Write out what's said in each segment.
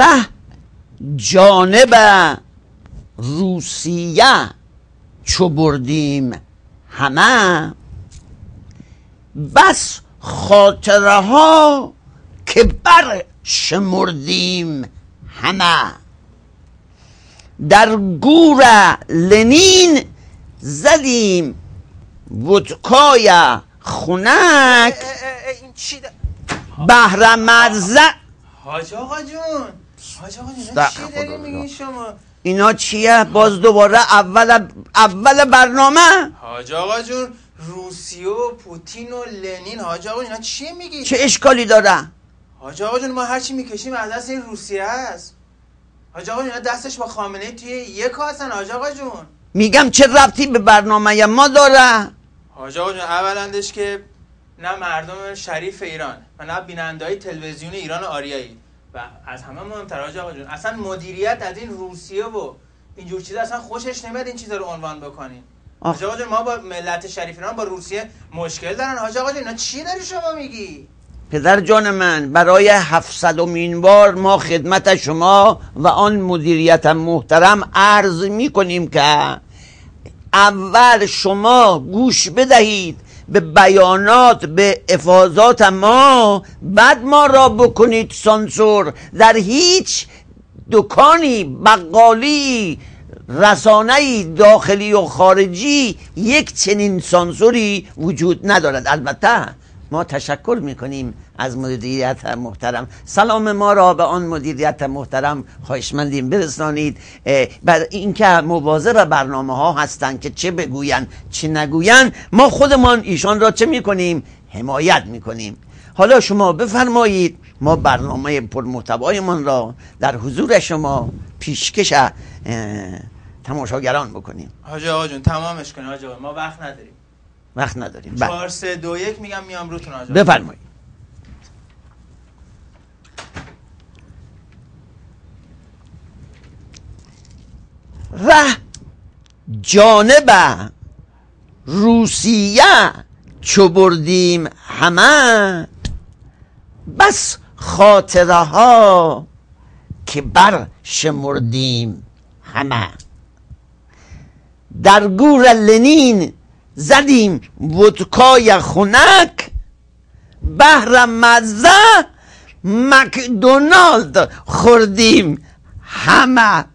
ره جانب روسیه چو بردیم همه، بس خاطره ها که بر شمردیم همه. در گور لنین زدیم ودکای خنک، این چی بهر مرزه. حاج آقا جون، حاج آقا جون اینا چی داری میگین شما؟ اینا چیه؟ باز دوباره اول برنامه. حاج آقا جون روسیه و پوتین و لنین، حاج آقا اینا چی میگی؟ چه اشکالی داره؟ حاج آقا جون ما هرچی میکشیم از دست این روسیه است. حاج آقا اینا دستش با خامنه‌ای توی یک هستن. حاج آقا جون میگم چه ربطی به برنامه ما داره؟ حاج آقا جون اولندش که نه مردم شریف ایران و نه بیننده‌های تلویزیون ایران آریایی، و از همه مهمتر حاج آقا جون اصلا مدیریت از این روسیه و اینجور چیزا اصلا خوشش نمیاد این چیزا رو عنوان بکنین. حاج آقا جون ما با ملت شریف ایران با روسیه مشکل دارن. حاج آقا جون اینا چی داری شما میگی؟ پدر جان من، برای 700مین بار ما خدمت شما و آن مدیریت محترم عرض می کنیم که اول شما گوش بدهید به بیانات، به افاضات ما، بعد ما را بکنید سانسور. در هیچ دکانی، بقالی، رسانه‌ای داخلی و خارجی یک چنین سانسوری وجود ندارد. البته ما تشکر میکنیم از مدیریت محترم. سلام ما را به آن مدیریت محترم خواهشمندیم برسانید. بر اینکه مواظب برنامه ها هستند که چه بگوین چه نگوین، ما خودمان ایشان را چه میکنیم؟ حمایت میکنیم. حالا شما بفرمایید ما برنامه پرمحتوایمان را در حضور شما پیشکش تماشاگران بکنیم. حاج آقا جون تمامش کنید. حاج آقا ما وقت نداریم. وقت نداریم. 4 3 2 1 میگم میام روتون. حاج آقا بفرمایید. ره جانب روسیه چو بردیم همه، بس خاطره ها که بر شمردیم همه. در گور لنین زدیم ودکای خنک، بهر مزه مکدونالد خوردیم همه.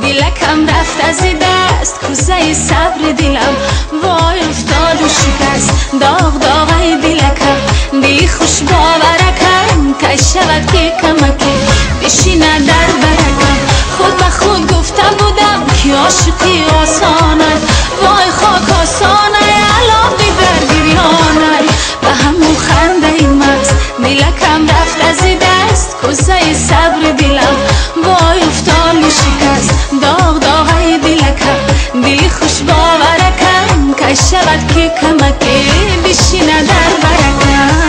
دلکم رفت از دست، کوزه صبر دلم وای افتاد و شکست. داغ داغای دلکم بی خوش باورکم، که شود که کمکی بشینه در برکم. خود به خود گفته بودم که عاشقی آسانه، وای خاک آسانه الان دیگر گریانه. به همون خنده مست دلکم رفت از دست، کوزه صبر دلم وای افتاد و شکست. داغ داغای دلکم بی خوش باورکم، که شود که کمکی بشینه در برکم.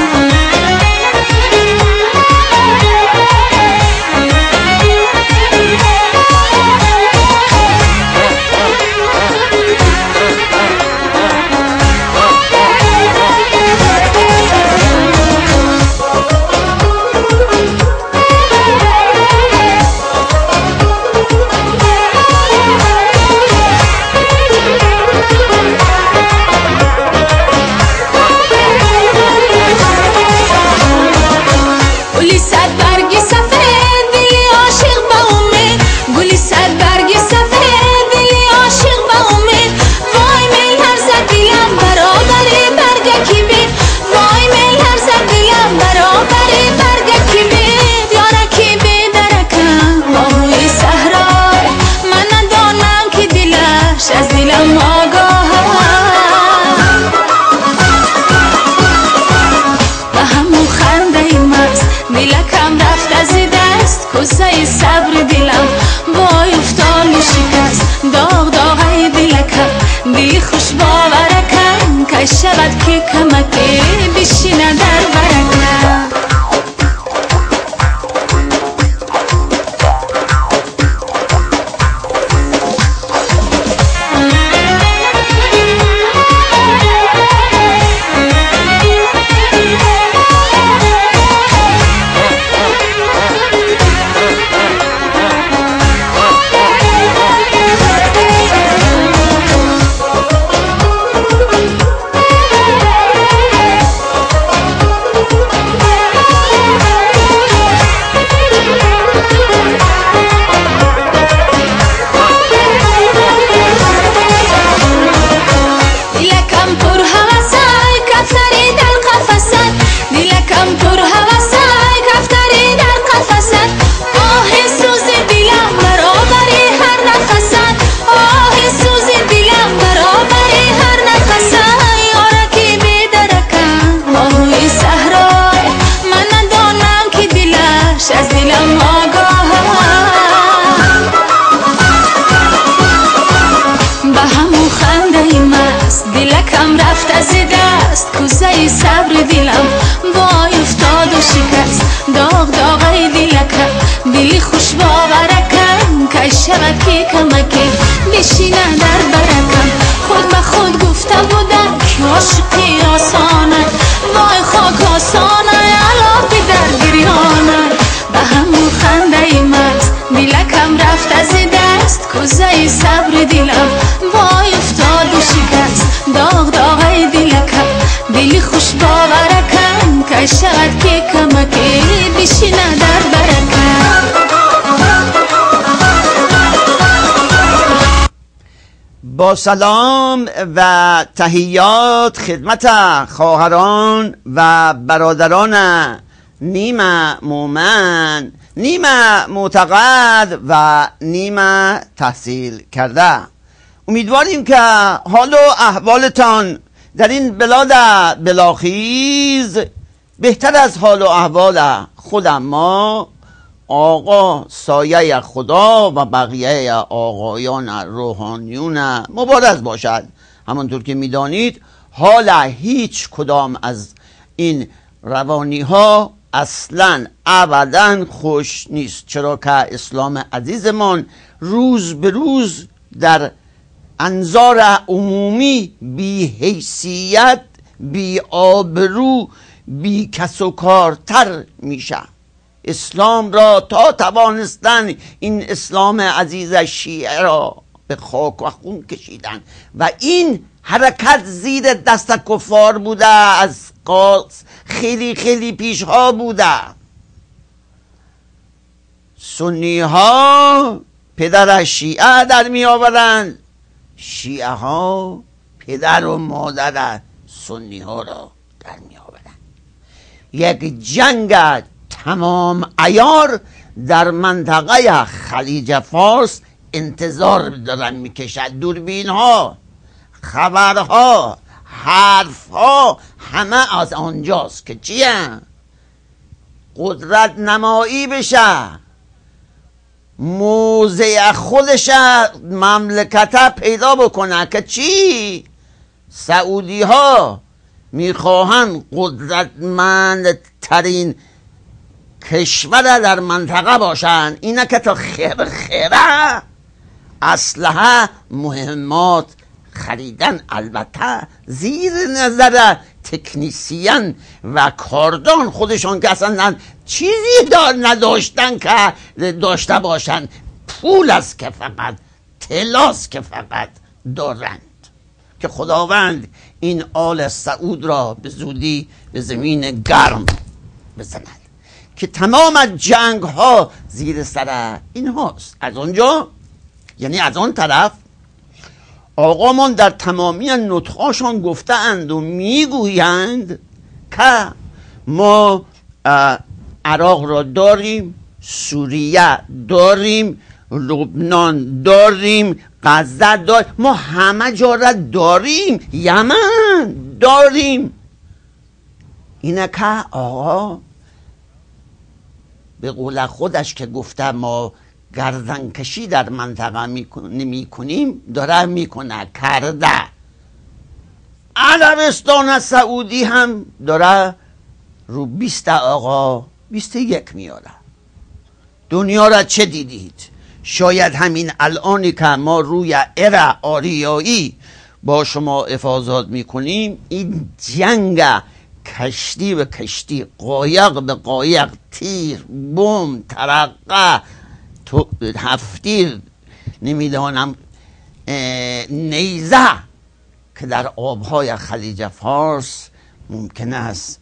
کوزه صبر دلم وای افتاد و شکست. داغ داغای دلکم بی خوش باورکم، که شود که کمکی بشینه در برکم. دلکم رفت از دست کوزه صبر دلم وای افتاد و شکست داغ داغای دلکم دلی خوش باورکم که شود که کمکی بشینه در برکم خود به خود گفته بودم که عاشقی آسانه وای خاک آسانه علاقی در گریانه به همون خنده مست دلکم رفت از دست کوزه صبر دلم وای افتاد و شکست داغ داغای دلکم دلی خوش باورکم که شود که کمکی بشینه در برکم. با سلام و تحیات خدمت خواهران و برادران نیمه مومن، نیمه معتقد و نیمه تحصیل کرده. امیدواریم که حال و احوالتان در این بلاد بلاخیز بهتر از حال و احوال خود ما آقا سایه خدا و بقیه آقایان روحانیون مبارز باشد. همانطور که میدانید حال هیچ کدام از این روانی ها اصلا ابدا خوش نیست، چرا که اسلام عزیزمان روز به روز در انظار عمومی بی حیثیت، بی آبرو، بی کس و کارتر میشه. اسلام را تا توانستن این اسلام عزیز شیعه را به خاک و خون کشیدن و این حرکت زیر دست کفار بوده، از خیلی خیلی پیشها بوده. سنی ها پدر شیعه در می آورند، شیعه ها پدر و مادر سنی ها را در می آورند. یک جنگ تمام عیار در منطقه خلیج فارس انتظار دارن میکشد. دوربین ها، خبرها، حرفها همه از آنجاست که چیه؟ قدرت نمایی بشه، موضع خودش مملکت پیدا بکنه که چی؟ سعودی ها میخواهن قدرتمند ترین کشور در منطقه باشن. اینه که تا خیره اسلحه مهمات خریدن، البته زیر نظر تکنیسیان و کاردان خودشان که اصلا چیزی نداشتن که داشته باشن، پول است که فقط، طلاست که فقط دارند. که خداوند این آل سعود را به زودی به زمین گرم بزند که تمام جنگ ها زیر سر این هاست. از اونجا یعنی از آن طرف آقامان در تمامی نطقاشان گفتند و میگویند که ما عراق را داریم، سوریه داریم، لبنان داریم، غزه داریم، ما همه جا را داریم، یمن داریم. اینه که آقا به قول خودش که گفته ما گردنکشی در منطقه میکنیم داره میکنه، کرده. عربستان سعودی هم داره رو 20 آقا 21 میاره. دنیا را چه دیدید؟ شاید همین الانی که ما روی آریایی با شما افاضات میکنیم، این جنگ کشتی به کشتی، قایق به قایق، تیر، بم، ترقه، هفتیر، نمیدانم نیزه که در آبهای خلیج فارس ممکن است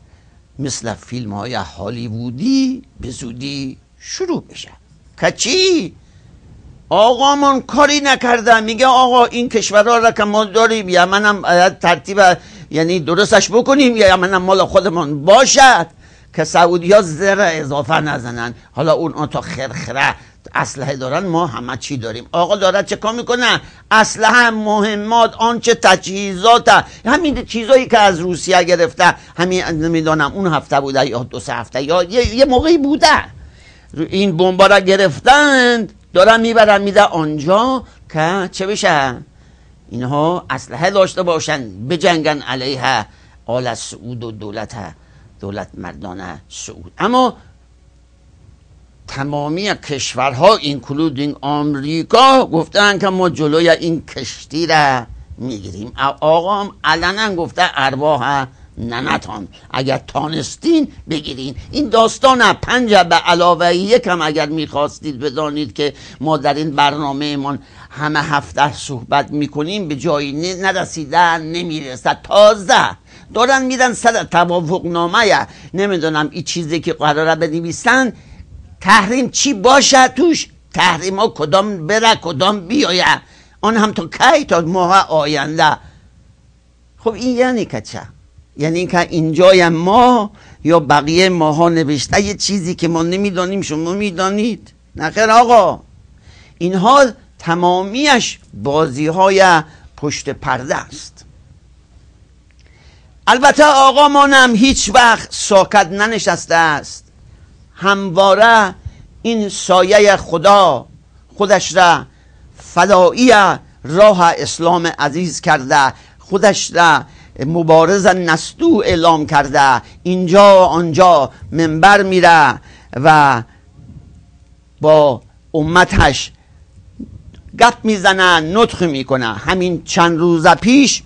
مثل فیلم های هالیوودی به زودی شروع بشه. که چی؟ آقا من کاری نکرده، میگه آقا این کشورها را که ما داریم یمن هم ترتیب یعنی درستش بکنیم، یمن هم مال خودمان باشد که سعودی ها زر اضافه نزنن. حالا اون تا خرخره اسلحه دارن، ما همه چی داریم. آقا داره چه کار میکنه؟ اسلحه، مهمات، آنچه تجهیزات، همین چیزایی که از روسیه گرفته، همین نمیدونم اون هفته بوده یا 2-3 هفته یا یه موقعی بوده، این بمبا را گرفتند، دارن میبرن میده آنجا که چه بشه؟ اینها اسلحه داشته باشن بجنگن علیه آل سعود و دولت مردان سعود. اما تمامی کشورها اینکلودینگ آمریکا گفتن که ما جلوی این کشتی را میگیریم. آقا هم علنا گفته ارواح ننتان، اگر تانستین بگیرین. این داستان 5 به علاوه 1 هم اگر میخواستید بدانید که ما در این برنامه من همه هفته صحبت میکنیم به جایی نرسیدن نمیرسد. تازه دارن میدن سر توافق نامه، نمیدونم این چیزی که قراره بنویسن تحریم چی باشه توش، تحریم ها کدام بره کدام بیایه، آن هم تا کی؟ تا ماه آینده. خب این یعنی که چه؟ یعنی که اینجای ما یا بقیه ماها نوشته یه چیزی که ما نمیدانیم شما میدانید؟ نخیر آقا، اینها تمامیش بازی های پشت پرده است. البته آقا مانم هیچ وقت ساکت ننشسته است، همواره این سایه خدا خودش را فدایی راه اسلام عزیز کرده، خودش را مبارز نستو اعلام کرده، اینجا آنجا منبر میره و با امتش گپ میزنه، نطق میکنه. همین چند روز پیش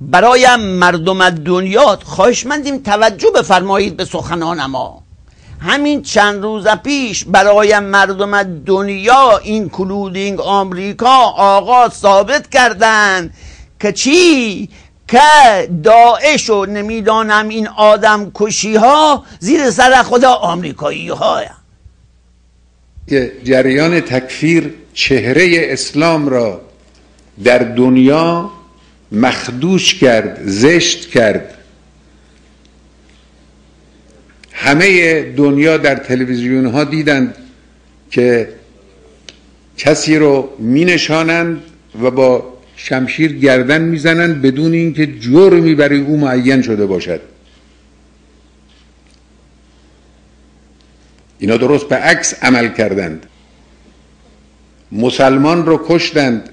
برای مردم دنیا، خواهشمندیم توجه بفرمایید به سخنان ما، همین چند روز پیش برای مردم دنیا اینکلودینگ آمریکا آقا ثابت کردن که چی؟ که داعش و نمیدانم این آدم کشی ها زیر سر خدا آمریکایی ها. جریان تکفیر چهره اسلام را در دنیا مخدوش کرد، زشت کرد. همه دنیا در تلویزیون ها دیدند که کسی رو می نشانند و با شمشیر گردن می زنند بدون اینکه جرمی برای او معین شده باشد. اینا درست به عکس عمل کردند. مسلمان رو کشتند،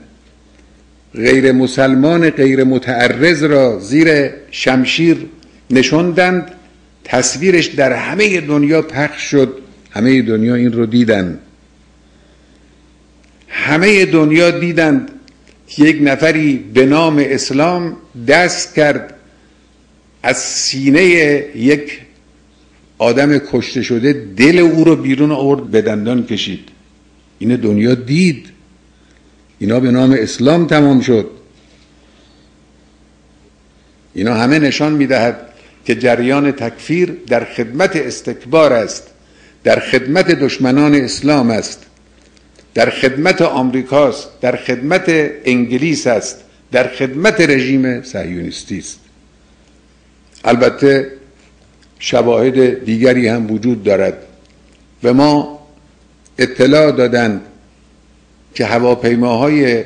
غیر مسلمان غیر متعرض را زیر شمشیر نشوندند. تصویرش در همه دنیا پخش شد، همه دنیا این رو دیدند. همه دنیا دیدند که یک نفری به نام اسلام دست کرد از سینه یک آدم کشته شده، دل او رو بیرون آورد، به دندان کشید. این دنیا دید. اینا به نام اسلام تمام شد. اینا همه نشان میدهد که جریان تکفیر در خدمت استکبار است، در خدمت دشمنان اسلام است، در خدمت آمریکاست، در خدمت انگلیس است، در خدمت رژیم صهیونیستی است. البته شواهد دیگری هم وجود دارد. به ما اطلاع دادند که هواپیماهای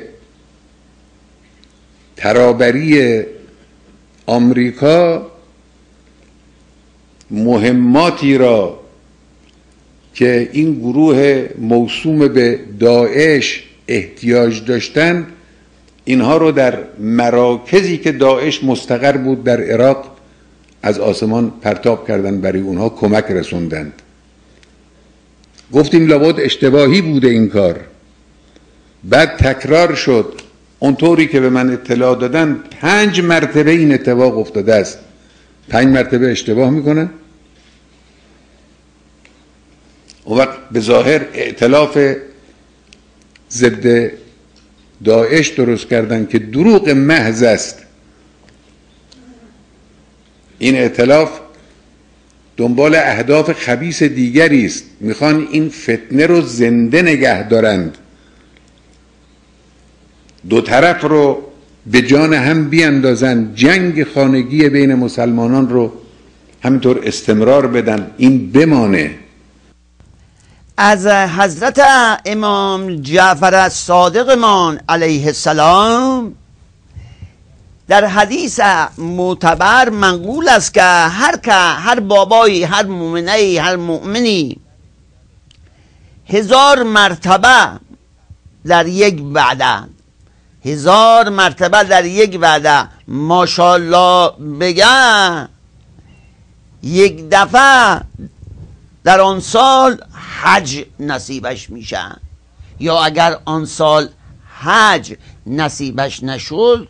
ترابری آمریکا مهماتی را که این گروه موسوم به داعش احتیاج داشتند، اینها رو در مراکزی که داعش مستقر بود در عراق از آسمان پرتاب کردند، برای اونها کمک رسوندند. گفتیم لابد اشتباهی بوده این کار. بعد تکرار شد. اونطوری که به من اطلاع دادن 5 مرتبه این اتفاق افتاده است. 5 مرتبه اشتباه میکنن. اون وقت به ظاهر ائتلاف ضد داعش درست کردن که دروغ محض است. این ائتلاف دنبال اهداف خبیث دیگری است. میخوان این فتنه رو زنده نگه دارند، دو طرف رو به جان هم بیاندازن، جنگ خانگی بین مسلمانان رو همینطور استمرار بدن، این بمانه. از حضرت امام جعفر صادقمان علیه السلام در حدیث معتبر منقول است که هر بابایی، هر مؤمنی، هر مؤمنی 1000 مرتبه در یک وعده 1000 مرتبه در یک وعده ماشاءالله بگن، یک دفعه در آن سال حج نصیبش میشه. یا اگر آن سال حج نصیبش نشد،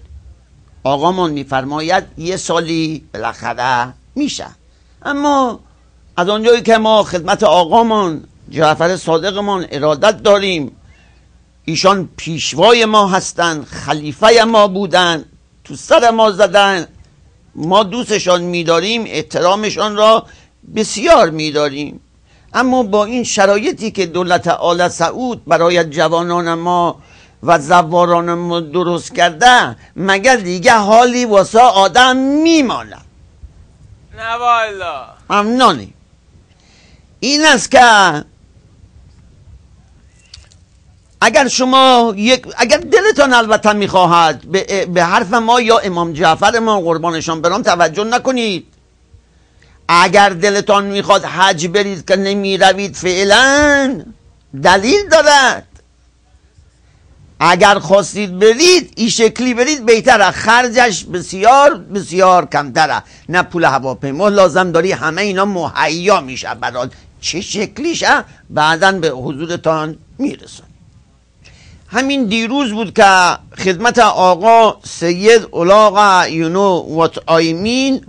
آقامون میفرماید یه سالی بالاخره میشه. اما از آنجایی که ما خدمت آقامون جعفر صادقمون ارادت داریم، ایشان پیشوای ما هستن، خلیفه ما بودن، تو سر ما زدن، ما دوستشان میداریم، احترامشان را بسیار میداریم. اما با این شرایطی که دولت آل سعود برای جوانان ما و زواران ما درست کرده، مگر دیگه حالی واسه آدم میمانه؟ نه والا. ممنونی. این است که اگر شما اگر دلتان البته میخواهد به حرف ما یا امام جعفر ما قربانشان برام توجه نکنید. اگر دلتان میخواد حج برید که نمی روید فعلا، دلیل دارد. اگر خواستید برید این شکلی برید بهتره، خرجش بسیار بسیار کمتره، نه پول هواپیما لازم داری، همه اینا مهیا میشه برات. چه شکلیشه بعداً به حضورتان میرسن. همین دیروز بود که خدمت آقا سید الاغ یونو وات آیمین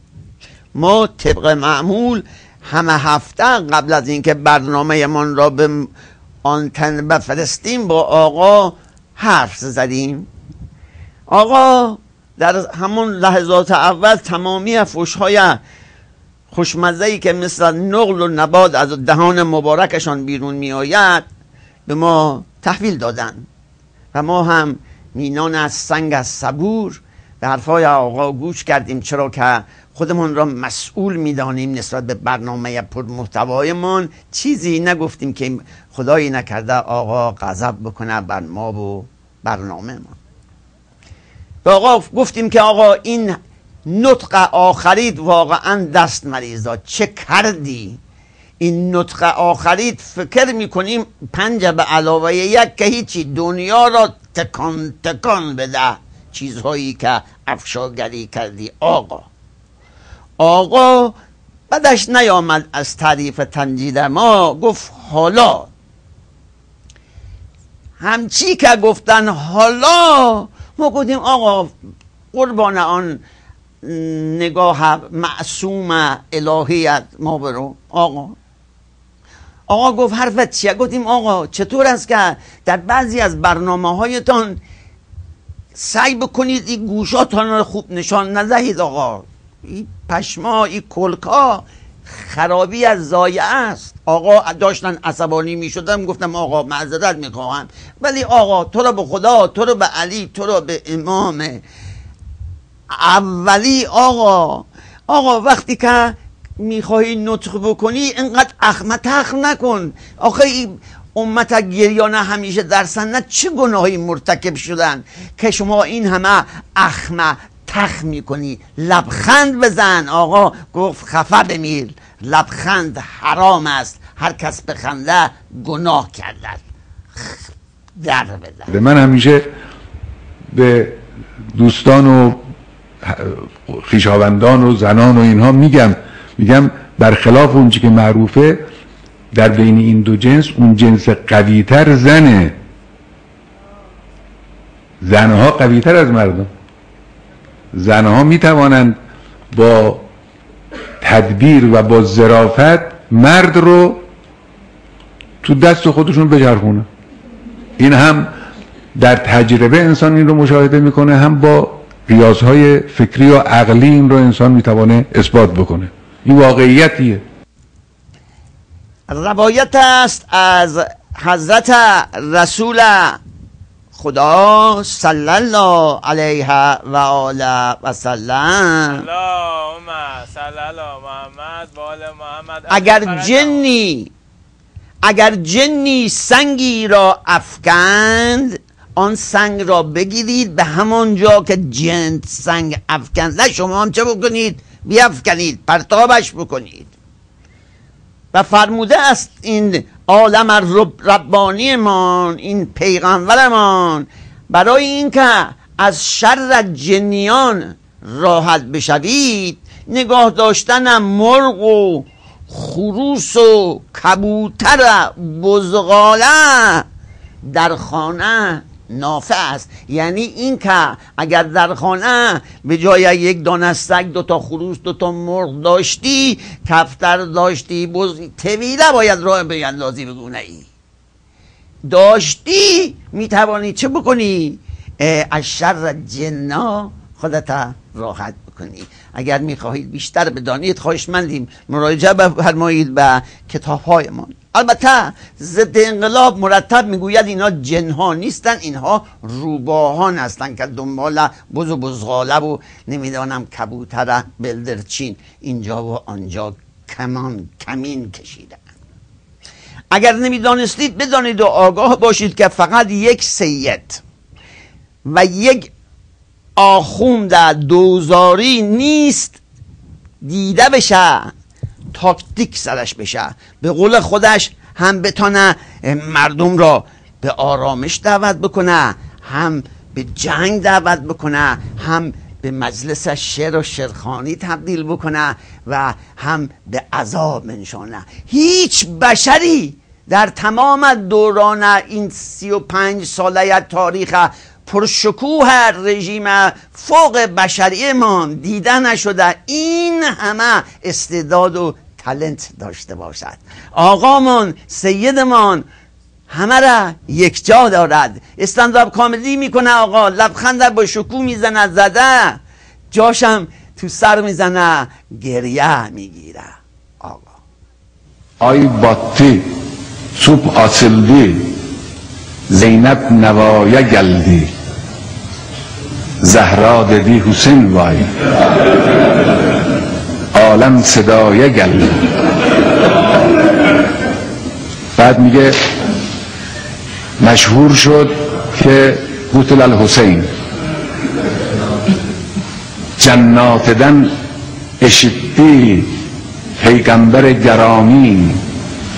ما طبق معمول همه هفته قبل از اینکه برنامه من را به آنتن بفرستیم با آقا حرف زدیم. آقا در همون لحظات اول تمامی فحش‌های خوشمزه‌ای که مثل نقل و نبات از دهان مبارکشان بیرون می آید به ما تحویل دادن و ما هم مینان از سنگ از صبور به حرفای آقا گوش کردیم، چرا که خودمون را مسئول میدانیم نسبت به برنامه پرمحتوایمان. چیزی نگفتیم که خدایی نکرده آقا غضب بکنه بر ما و برنامه ما. به آقا گفتیم که آقا این نطق آخرید واقعا دست مریضا، چه کردی؟ این نطق آخرید فکر میکنیم 5 به علاوه 1 که هیچی، دنیا را تکان تکان بده چیزهایی که افشاگری کردی. آقا بعدش نیامد از تعریف تنجید ما، گفت حالا. همچی که گفتن حالا، ما گفتیم آقا قربان آن نگاه معصوم الهیت ما برو. آقا گفت حرفت چیه؟ گفتیم آقا چطور است که در بعضی از برنامه هایتان سعی بکنید این گوشاتان رو خوب نشان ندهید. آقا این پشما، این کلکا خرابی از زایه است. آقا داشتن عصبانی می شدم، گفتم آقا معذرت می خواهم، ولی آقا تو رو به خدا، تو رو به علی، تو رو به امام اولی، آقا وقتی که میخوایی نطق بکنی اینقدر اخمتخ نکن. آخه این امت گریانه همیشه در سنت چه گناهی مرتکب شدن که شما این همه اخمتخ میکنی؟ لبخند بزن. آقا گفت خفه بمیر، لبخند حرام است، هر کس بخنده گناه کرده. در بزن. من همیشه به دوستان و خویشاوندان و زنان و اینها میگم برخلاف اون چی که معروفه در بین این دو جنس، اون جنس قویتر زنه. زنها قویتر از مردم. زنها میتوانند با تدبیر و با ظرافت مرد رو تو دست خودشون بچرخونه. این هم در تجربه انسان این رو مشاهده میکنه، هم با ریاضهای فکری و عقلی این رو انسان میتوانه اثبات بکنه. این واقعیتیه. روایت است از حضرت رسول خدا صلی الله علیه و آله و سلم، اللهم صل علی محمد و آل محمد، اگر جنی سنگی را افکند، آن سنگ را بگیرید به همان جا که جن سنگ افکند. نه شما هم چه بکنید؟ بیافکنید، پرتابش بکنید. و فرموده است این عالم ربانی من، این پیغمبرمان برای اینکه از شر جنیان راحت بشوید، نگاه داشتن مرغ و خروس و کبوتر بزغاله در خانه نافع است. یعنی این که اگر در خانه به جای یک دانه سگ 2 خروس 2 مرغ داشتی، کفتر داشتی، طویله باید راه بیندازی بگونه ای داشتی، میتوانی چه بکنی؟ از شر جنا خودت راحت بکنی. اگر میخواهید بیشتر بدانید، خواهشمندیم مراجعه بفرمایید به کتاب‌هایمان. البته ضد انقلاب مرتب میگوید اینا جنها نیستن، اینها روباهان هستن که دنبال بز و بزغاله و نمیدانم کبوتر بلدرچین اینجا و آنجا کمین کشیدن. اگر نمیدانستید بدانید و آگاه باشید که فقط یک سید و یک آخوند دوزاری نیست دیده بشه، تاکتیک سرش بشه، به قول خودش هم بتانه مردم را به آرامش دعوت بکنه، هم به جنگ دعوت بکنه، هم به مجلس شعر و شعرخوانی تبدیل بکنه و هم به عذاب منشانه. هیچ بشری در تمام دوران این 35 ساله تاریخ پرشکوه رژیم فوق بشری ما دیده نشده این همه استعداد و تالنت داشته باشد. آقامان، سیدمان همه را یک جا دارد. استنداپ کمدی میکنه آقا، لبخند با شکوه میزنه، زده جاشم تو سر میزنه، گریه میگیره. آقا آی باتی صبح açıldı Zeynep nevaya geldi Zehra dedi Hüseyin vay عالم صدایه geldi. بعد میگه مشهور شد که قتل الحسین جناتدن eşitti peygamber گرامی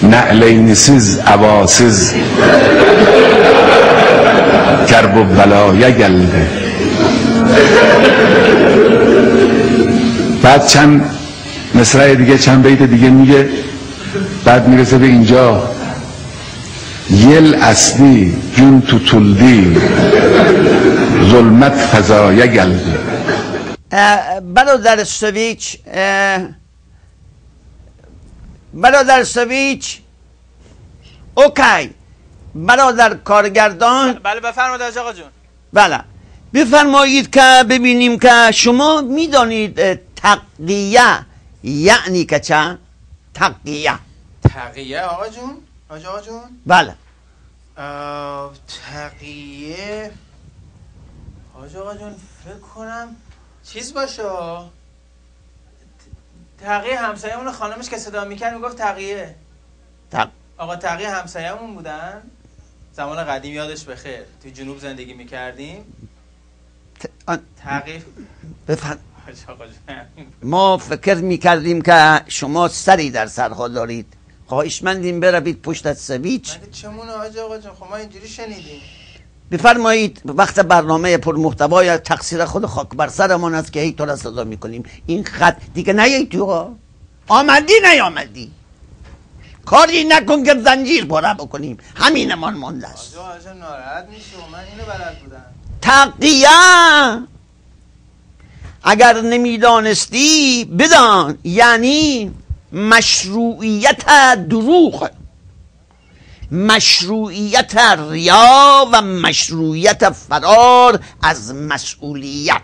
نعلینsiz عواسız کرب و بلایه geldi. بعد چند مصرع دیگه، چند بیت دیگه میگه، بعد میرسه به اینجا یل اصلی جون توتولدی ظلمت فضایه geldi. برادر سویچ اوکی. برادر کارگردان، بله بفرمایید آقا جون. بله بفرمایید که ببینیم که شما میدانید تقیه یعنی که چه؟ تقیه آقا جون؟ آقا جون؟ بله. تقیه آقا جون فکر کنم چیز باشه. تقیه همسایه‌مون خانمش که صدا میکرد میگفت تقیه. آقا تقیه همسایه‌مون بودن زمان قدیم، یادش بخیر، تو جنوب زندگی میکردیم. تقیه ما فکر میکردیم که شما سری در سرها دارید. خواهشمندیم بروید پشت سویچ. مگه چمونه آقا جون؟ خب ما اینجوری شنیدیم. بفرمایید وقت برنامه پرمحتوای تقصیر خود خاک بر سرمان است که هی تو را صدا میکنیم. این خط دیگه نیایی تو، آمدی نیامدی، کاری نکن که زنجیر پاره بکنیم. همینمان مونده است. آجا ناراحت میشه، من اینو بلد بودم. تقیه اگر نمیدانستی بدان یعنی مشروعیت دروغ، مشروعیت ریا و مشروعیت فرار از مسئولیت.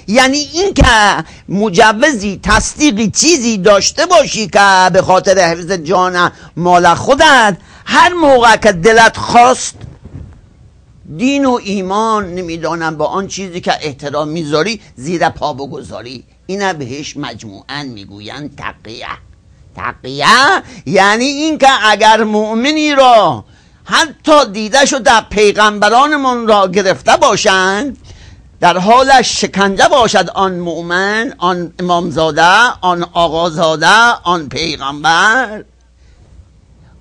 یعنی این که مجوزی تصدیقی چیزی داشته باشی که به خاطر حفظ جان مال خودت هر موقع که دلت خواست دین و ایمان نمیدانم با آن چیزی که احترام میذاری زیر پا بگذاری. اینه بهش مجموعاً میگوین تقیه. تقیه یعنی این که اگر مؤمنی را حتی دیده شده پیغمبرانمون را گرفته باشند، در حال شکنجه باشد آن مؤمن، آن امامزاده، آن آقازاده، آن پیغمبر،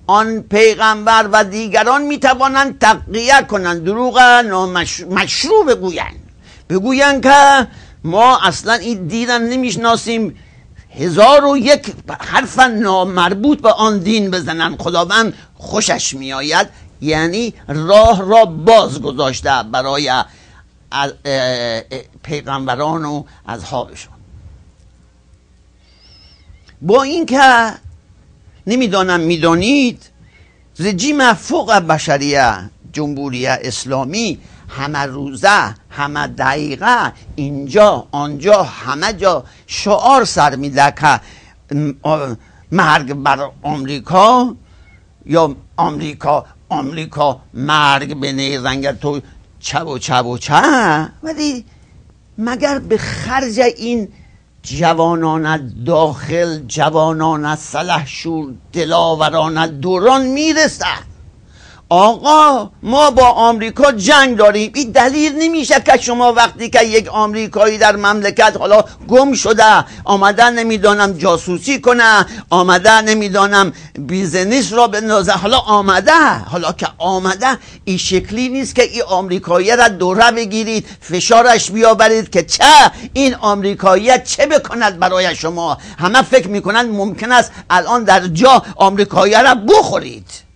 آن پیغمبر و دیگران میتوانند تقیه کنند، دروغ مشروع بگویند که ما اصلا این دین نمیشناسیم، 1001 حرف نامربوط به آن دین بزنن، خداوند خوشش میآید. یعنی راه را باز گذاشته برای پیغمبران و اصحابشون. با اینکه نمیدانم میدانید رژیم فوق بشریه جمهوری اسلامی همه روزه همه دقیقه اینجا آنجا همه جا شعار سر میده که مرگ بر آمریکا یا آمریکا مرگ به نیرنگ تو چه ولی مگر به خرج این جوانان داخل، جوانان سلحشور، دلاوران دوران میرسه؟ آقا ما با آمریکا جنگ داریم. این دلیل نمیشه که شما وقتی که یک آمریکایی در مملکت حالا گم شده آمده نمیدانم جاسوسی کنه، آمده نمیدانم بیزنس را بندازه، حالا که آمده این شکلی نیست که این آمریکایی را دوره بگیرید فشارش بیاورید که چه این آمریکایی چه بکند برای شما. همه فکر میکنند ممکن است الان در جا آمریکایی را بخورید.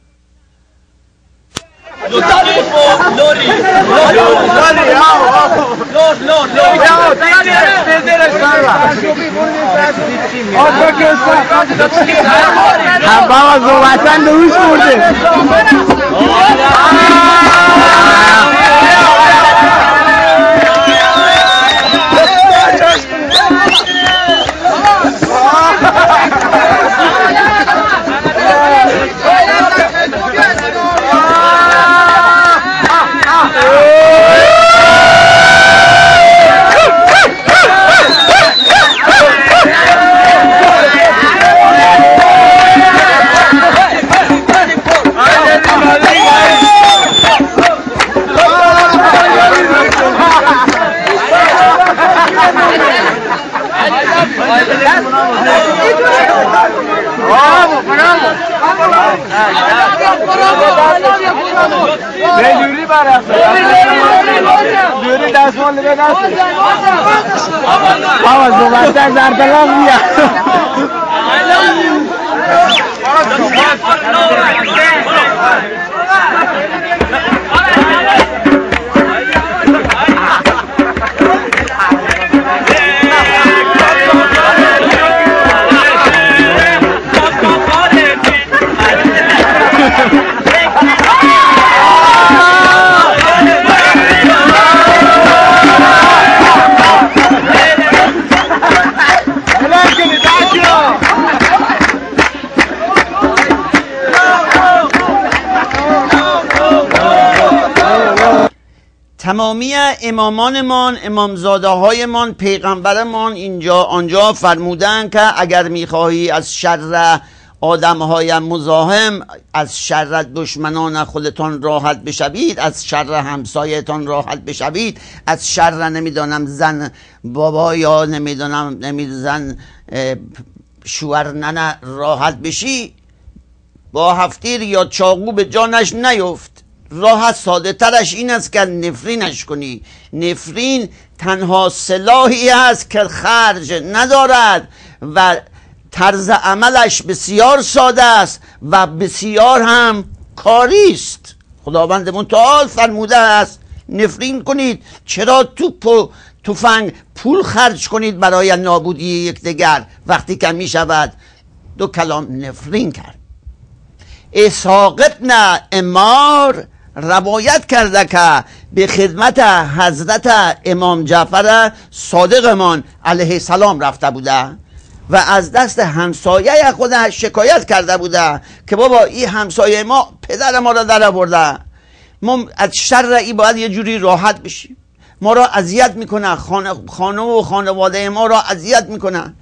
تمامی امامانمان، امامزاده هایمان، پیغمبرمان اینجا آنجا فرمودن که اگر میخواهی از شر آدم های مزاحم، از شر دشمنان خودتان راحت بشوید، از شر همسایتان راحت بشوید، از شر نمیدانم زن بابا یا نمیدانم زن شوهر ننه راحت بشی، با هفتیر یا چاقو به جانش نیفت. راه ساده ترش این است که نفرینش کنی. نفرین تنها سلاحی است که خرج ندارد و طرز عملش بسیار ساده است و بسیار هم کاری است. خداوند متعال فرموده است نفرین کنید. چرا توپ و تفنگ پول خرج کنید برای نابودی یکدیگر وقتی که می شود دو کلام نفرین کرد. اسحاق ابن عمار روایت کرده که به خدمت حضرت امام جعفر صادقمان علیه السلام رفته بوده و از دست همسایه خودش شکایت کرده بوده که بابا این همسایه ما پدر ما را در آورده، ما از شر ای باید یه جوری راحت بشیم، ما را اذیت میکنه، خانه و خانواده ما را اذیت میکنه.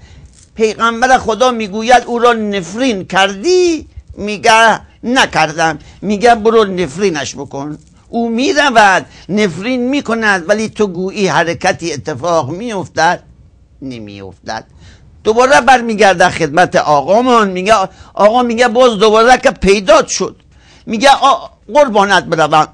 پیغمبر خدا میگوید او را نفرین کردی؟ میگه نکردم. میگه برو نفرینش بکن. او میرود نفرین میکند ولی تو گویی حرکتی اتفاق میافتد، نمیافتد. دوباره برمیگرده خدمت آقامان، میگه آقا میگه باز دوباره که پیدا شد، میگه قربانت بروم،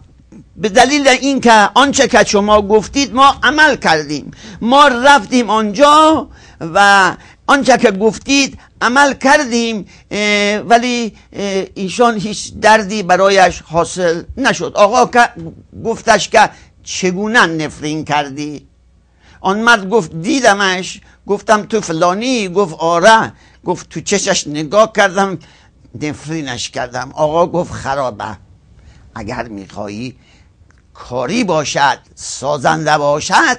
به دلیل اینکه آنچه که شما گفتید ما عمل کردیم، ما رفتیم آنجا و آنچه که گفتید عمل کردیم، ولی ایشان هیچ دردی برایش حاصل نشد. آقا که گفتش که چگونه نفرین کردی؟ آن مرد گفت دیدمش، گفتم تو فلانی؟ گفت آره. گفت تو چشش نگاه کردم نفرینش کردم. آقا گفت خرابه، اگر میخوایی کاری باشد، سازنده باشد،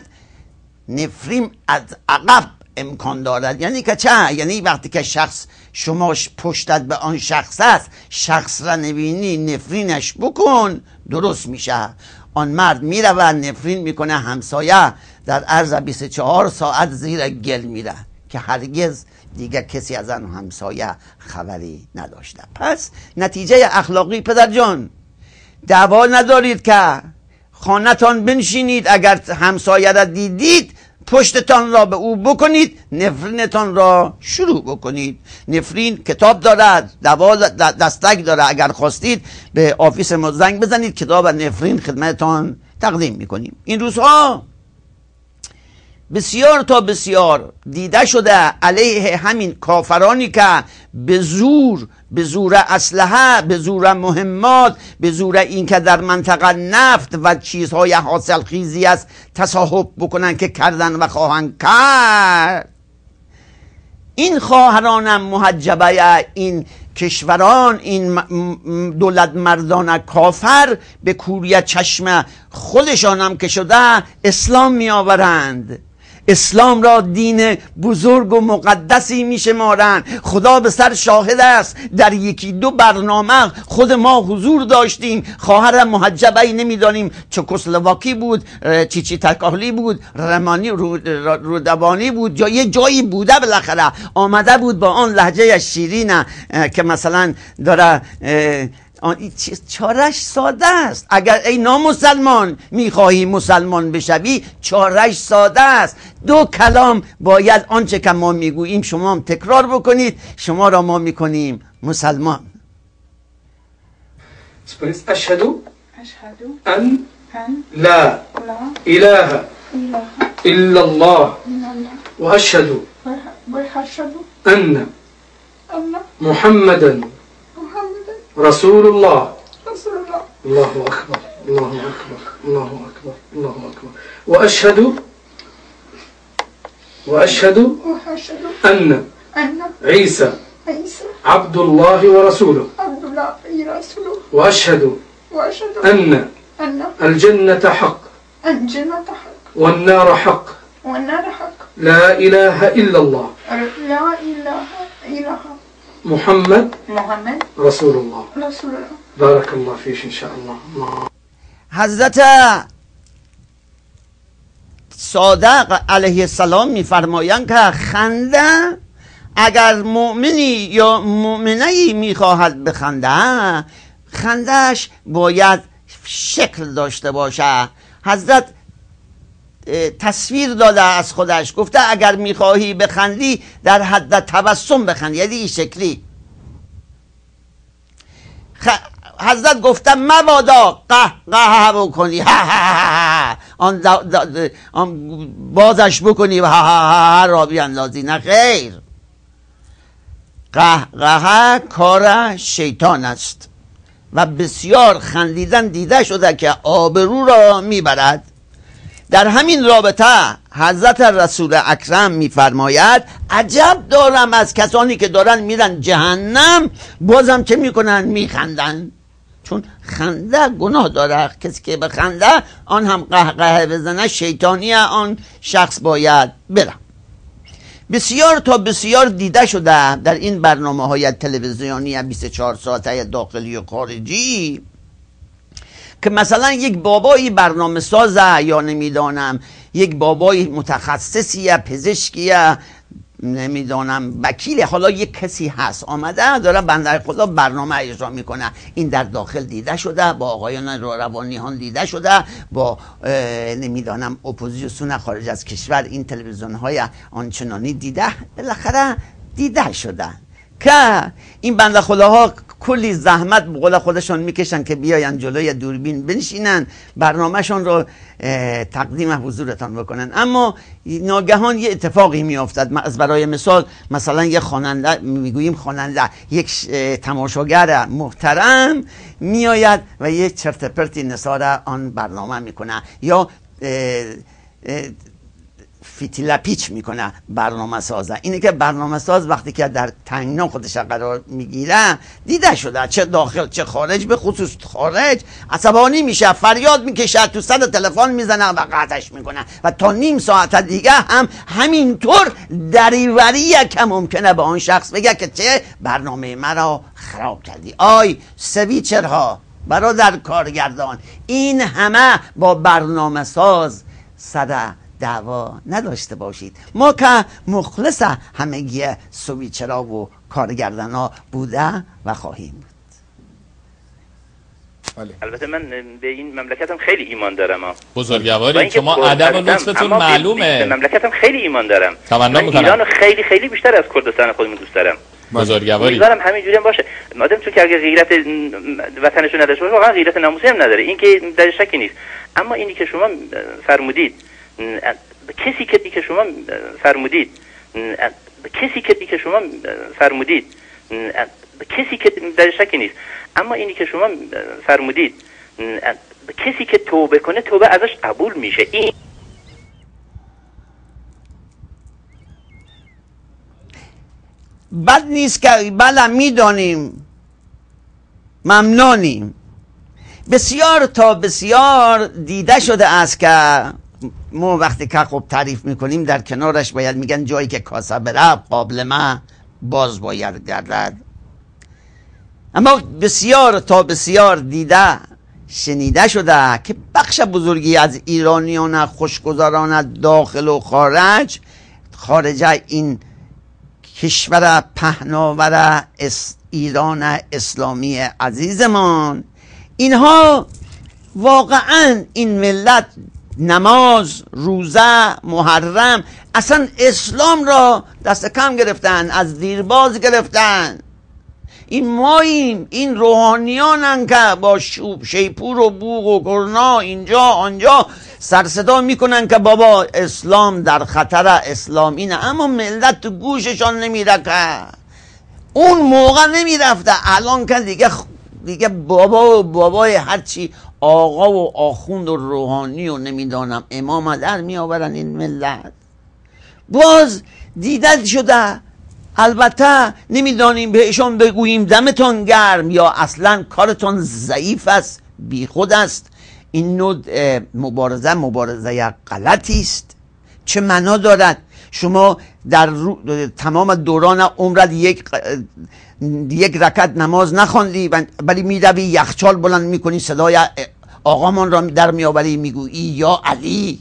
نفرین از عقب امکان دارد. یعنی که چه؟ یعنی وقتی که شخص شما پشتت به آن شخص است، شخص را نبینی نفرینش بکن، درست میشه. آن مرد میره و نفرین میکنه همسایه، در عرض 24 ساعت زیر گل میره که هرگز دیگه کسی از آن همسایه خبری نداشته. پس نتیجه اخلاقی پدر جان، دعوا ندارید که خانه‌تان بنشینید، اگر همسایه را دیدید پشتتان را به او بکنید، نفرینتان را شروع بکنید. نفرین کتاب دارد، دستک داره، اگر خواستید به آفیس ما زنگ بزنید، کتاب نفرین خدمتتان تقدیم میکنیم. این روزها بسیار تا بسیار دیده شده علیه همین کافرانی که به زور اسلحه، به زور مهمات، به زور اینکه در منطقه نفت و چیزهای حاصل خیزی است تصاحب بکنن که کردن و خواهند کرد. این خواهران محجبه این کشوران، این دولت مردان کافر به کوری چشم خودشان هم که شده اسلام می آورند، اسلام را دین بزرگ و مقدسی می شمارند. خدا به سر شاهد است، در یکی دو برنامه خود ما حضور داشتیم. خواهر محجبه نمیدانیم چکسلواکی بود، چیچی تکاهلی بود، رمانی رودبانی بود، یا یه جایی بوده بالاخره آمده بود با آن لهجه شیرین که مثلا داره چارش ساده است. اگر ای نامسلمان میخواهی مسلمان بشوی، چارش ساده است. دو کلام باید آنچه که ما میگوییم شما هم تکرار بکنید، شما را ما میکنیم مسلمان. اشهد ان لا اله الا الله و اشهد ان محمدا رسول الله. الله أكبر الله أكبر الله أكبر الله أكبر. وأشهد أن عيسى عبد الله ورسوله. وأشهد أن الجنة حق والنار حق. لا إله إلا الله محمد رسول الله. بارك الله فيش إن شاء الله. حضرت صادق علیه السلام میفرمایند که خنده اگر مؤمنی یا مؤمنه‌ای میخواهد بخنده، خندهش باید شکل داشته باشه. حضرت تصویر داده از خودش، گفته اگر میخواهی بخندی در حد تبسم بخند، یعنی این شکلی. حضرت گفته مبادا قه بکنی، آن بازش بکنی و را بیاندازی، نه خیر. قه کار شیطان است و بسیار خندیدن دیده شده که آبرو را میبرد. در همین رابطه حضرت رسول اکرم میفرماید عجب دارم از کسانی که دارن میرن جهنم بازم چه میکنن؟ میخندن. چون خنده گناه داره. کسی که به خنده آن هم قهقه بزنه شیطانیه، آن شخص باید بره. بسیار تا بسیار دیده شده در این برنامه های تلویزیونی 24 ساعته داخلی و خارجی که مثلا یک بابایی برنامه سازه یا نمیدانم یک بابایی متخصصیه، پزشکیه، نمیدونم وکیل، حالا یک کسی هست آمده داره بنده خدا برنامه اجرا میکنه، این در داخل دیده شده، با آقایان روانیان دیده شده، با نمیدونم اپوزیسیون خارج از کشور این تلویزیون های آنچنانی دیده، بالاخره دیده شده که این بنده خداها کلی زحمت به قول خودشون میکشن که بیاین جلوی دوربین بنشینن برنامهشون رو تقدیم حضورتان بکنن، اما ناگهان یه اتفاقی میافتد. از برای مثال مثلا یه خواننده، میگوییم خواننده، یک تماشاگر محترم میآید و یه چرت پرتی نثار آن برنامه میکنه یا فیتیلا پیچ میکنه برنامه سازه. اینه که برنامه ساز وقتی که در تنگنا خودش قرار میگیره دیده شده، چه داخل چه خارج، به خصوص خارج عصبانی میشه، فریاد میکشه، تو سر تلفن میزنه و قطعش میکنه و تا نیم ساعت دیگه هم همینطور دریوریه که ممکنه به آن شخص بگه که چه برنامه مرا خراب کردی. آی سویچرها، برادر کارگردان، این همه با برنامه ساز سر دعوا نداشته باشید. ما که مخلص همگی سویچرا و کارگردان ها بوده و خواهیم بود. البته من به این مملکتم خیلی ایمان دارم. بزرگواری شما ادب و لطفتون معلومه. به مملکتم خیلی ایمان دارم. تمنا میکنم ایرانو خیلی خیلی بیشتر از کردستان خودمون دوست دارم. بزرگواری امیدوارم همینجوری هم باشه. مادام چون که اگه غیرت وطنشو نداشته باشه واقعا غیرت ناموسی هم نداره، این که در شکی نیست. اما اینی که شما فرمودید، کسی که شما فرمودید، کسی که شما فرمودید، کسی که در شکی نیست، اما اینی که شما فرمودید، کسی که توبه کنه توبه ازش قبول میشه. این بد نیست که بله میدانیم، ممنونیم. بسیار تا بسیار دیده شده است که ما وقتی که خب تعریف میکنیم در کنارش باید میگن جایی که کاسه بره قابلمه باز باید گردد. اما بسیار تا بسیار دیده شنیده شده که بخش بزرگی از ایرانیان خوشگذران داخل و خارج این کشور پهناور ایران اسلامی عزیزمان، اینها واقعا این ملت نماز، روزه، محرم، اصلا اسلام را دست کم گرفتن، از دیرباز گرفتن. این ماییم، این روحانیانن که با شیپور و بوق و گرنا اینجا آنجا سرصدا میکنن که بابا اسلام در خطر، اسلام اینه، اما ملت تو گوششان نمیره که اون موقع نمیرفته. الان که دیگه بابای هرچی آقا و آخوند و روحانی و نمیدانم امام در میآورن این ملت. باز دیده شده، البته نمیدانیم بهشون بگوییم دمتون گرم یا اصلا کارتون ضعیف است، بی خود است. این نوع مبارزه غلطی است. چه معنا دارد؟ شما در تمام دوران عمرت یک رکعت نماز نخواندی ولی میروی یخچال بلند میکنی، صدای آقامان را در میآوری میگویی یا علی،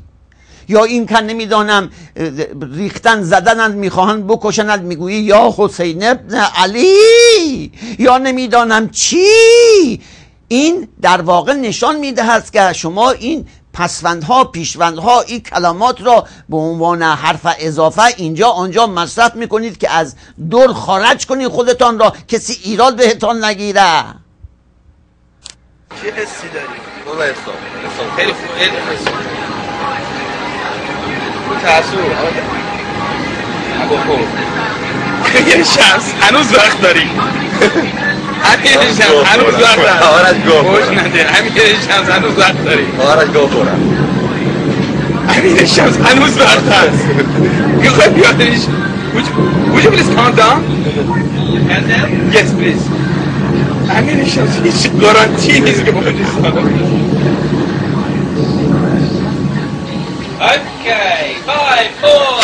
یا این که نمیدانم ریختن زدنند میخواهند بکشند میگویی یا حسین ابن علی، یا نمیدانم چی. این در واقع نشان میدهد که شما این پسوندها، پیشوندها، این کلمات را به عنوان حرف اضافه اینجا آنجا مصرف میکنید که از دور خارج کنید خودتان را، کسی ایراد بهتان نگیره. چه حسی داری؟ والله حساب خیلی خوب. ترسو یه شمس هنوز وقت داری. همین شمس هنوز وقت داری. آرش گفت خوش نده. همین شمس هنوز وقت داری. آرش گفت همین شمس هنوز وقت هست. میخوای بیادش. Would you please calm down? Yes please. همین شمس هیچ گارانتی نیست که بخواد Okay, 5, 4.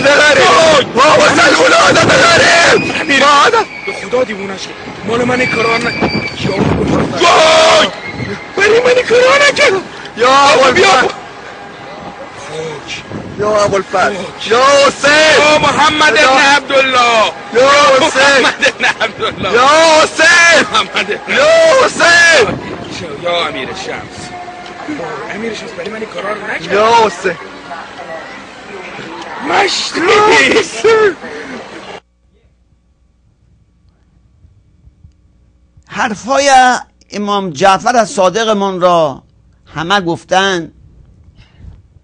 ببریم بابا سلمون آدم ببریم مادر به خدا دیوونه شد مال من کارا وای بریم من کارا نکرد یا ابوالفضل یا ابوالفضل یا حسین یا محمد ابن عبدالله یا حسین محمد ابن عبدالله یا حسین محمد یا حسین یا امیر شمس امیر شمس برای من کارا رو نکرد یا حسین مشتی حرفای امام جعفر الصادق من را همه گفتن،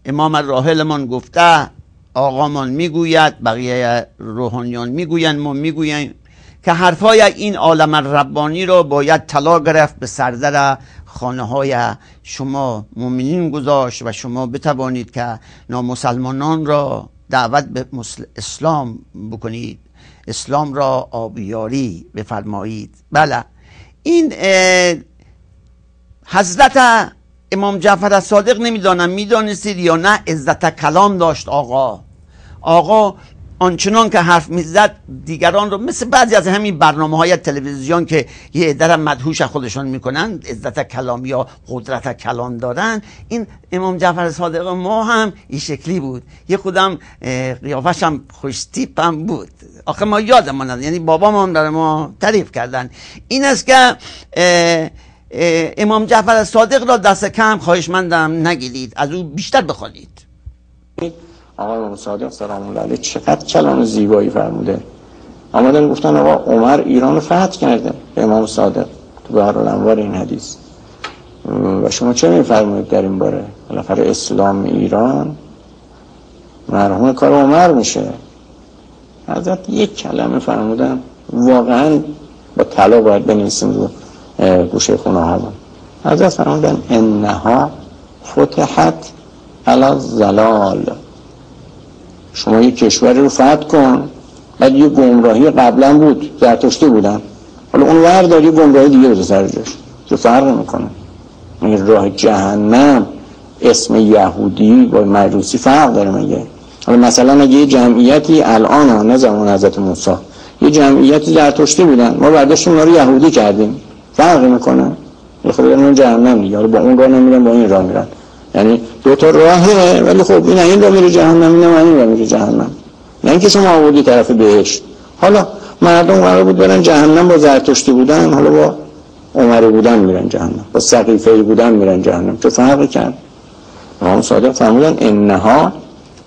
امام الراحل من گفته، آقا من میگوید، بقیه روحانیان میگوین، ما میگوییم که حرفای این عالم ربانی را باید طلا گرفت، به سردر خانه های شما مؤمنین گذاشت و شما بتوانید که نامسلمانان را دعوت به اسلام بکنید، اسلام را آبیاری بفرمایید. بله، این حضرت امام جعفر الصادق نمیدانم میدانستید یا نه عزت کلام داشت. آقا آنچنان که حرف میزد دیگران رو، مثل بعضی از همین برنامه‌های تلویزیون که یه عده مدهوش خودشون میکنن، عزت کلام یا قدرت کلام دارن، این امام جعفر الصادق ما هم این شکلی بود. یه خودم قیافش هم خوش تیپ هم بود. آخه ما یادمون نداره، یعنی بابام هم داره ما تعریف کردن. این است که امام جعفر الصادق را دست کم خواهشمندم نگیرید، از او بیشتر بخوانید. آقای امام صادق سلام الله علیه چقدر کلام زیبایی فرموده. آمدن گفتن آقا عمر ایران رو فتح کرده به امام صادق تو بحرالانوار این حدیث، و شما چه میفرمایید در این باره؟ بالاخره اسلام ایران مرهون کار عمر میشه. حضرت یک کلمه فرمودن واقعا با طلا باید بنویسیم رو گوشه خونه ها. حضرت فرمودن انها فتحت علی الضلال. شما یک کشوری رو فتح کن، بعد یه گمراهی قبلا بود، زرتشتی بودن، حالا اون ور داری گمراهی دیگه بده سر جاش، چه فرق میکنه؟ این راه جهنم اسم یهودی با مجوسی فرق داره مگه؟ حالا مثلا اگه یه جمعیتی الان نه زمان حضرت موسی یه جمعیتی زرتشتی بودن، ما برداشتیم اونا رو یهودی کردیم، فرق میکنه؟ خب اون جهنم دیگه، حالا با اون راه نمیرن با این راه میرن، یعنی دو تا راهه، ولی خب این راه میره جهنم، این راه میره جهنم. نه اینکه شما آوردی طرف بهشت. حالا مردم قرار بود برن جهنم، با زرتشتی بودن، حالا با عمری بودن میرن جهنم، با سقیفه‌ای بودن میرن جهنم. چه فرقی کرد؟ امام صادق فرمودن انها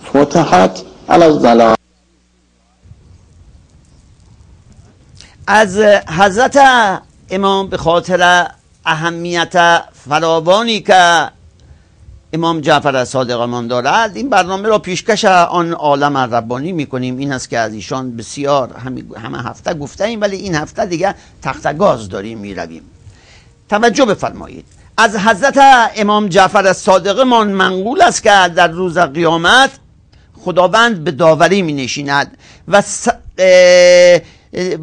فتحت علی الضلال. از حضرت امام به خاطر اهمیت فراوانی که امام جعفر الصادق من دارد، این برنامه را پیشکش آن عالم ربانی میکنیم. این است که از ایشان بسیار همه هفته گفته ایم، ولی این هفته دیگه تختگاز داریم میرویم. توجه بفرمایید، از حضرت امام جعفر الصادق من منقول است که در روز قیامت خداوند به داوری می نشیند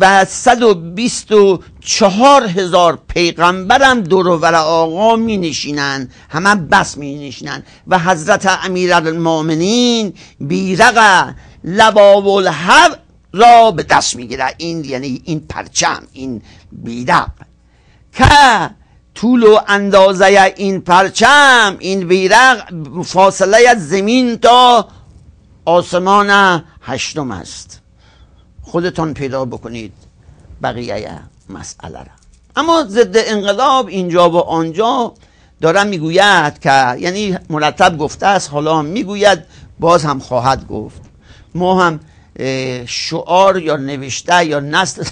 و 124,000 پیغمبرم دور و بر آقا می نشینند، همه بس می نشینند و حضرت امیرالمؤمنین بیرق لباب الحق را به دست می گیره. این یعنی این پرچم، این بیرق که طول و اندازه این پرچم، این بیرق فاصله از زمین تا آسمان هشتم است. خودتان پیدا بکنید بقیه مسئله را. اما ضد انقلاب اینجا و آنجا دارم میگوید که، یعنی مرتب گفته است، حالا هم میگوید، باز هم خواهد گفت. ما هم شعار یا نوشته یا نسل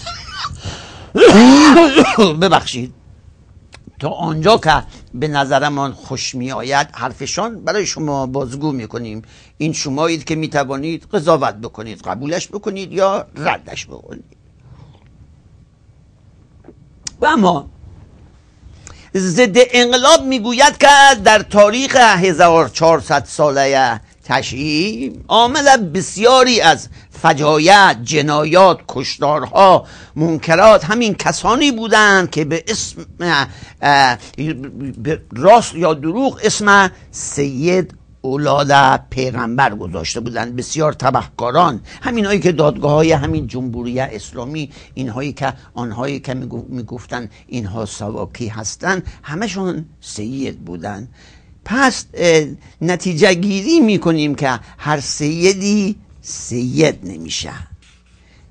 ببخشید تا آنجا که به نظرمان خوش می آید حرفشان برای شما بازگو می کنیم. این شمایید که می توانید قضاوت بکنید، قبولش بکنید یا ردش بکنید. و اما ضد انقلاب می گوید که در تاریخ 1400 ساله تشییع عامل بسیاری از فجایع، جنایات، کشتارها، منکرات همین کسانی بودند که به اسم راست یا دروغ اسم سید اولاد پیغمبر گذاشته بودن، بسیار تبهکاران، همین هایی که دادگاه های همین جمهوری اسلامی، اینهایی که آنهایی که میگفتن اینها سواکی هستن، همشون سید بودن. پس نتیجه گیری میکنیم که هر سیدی سید نمیشه.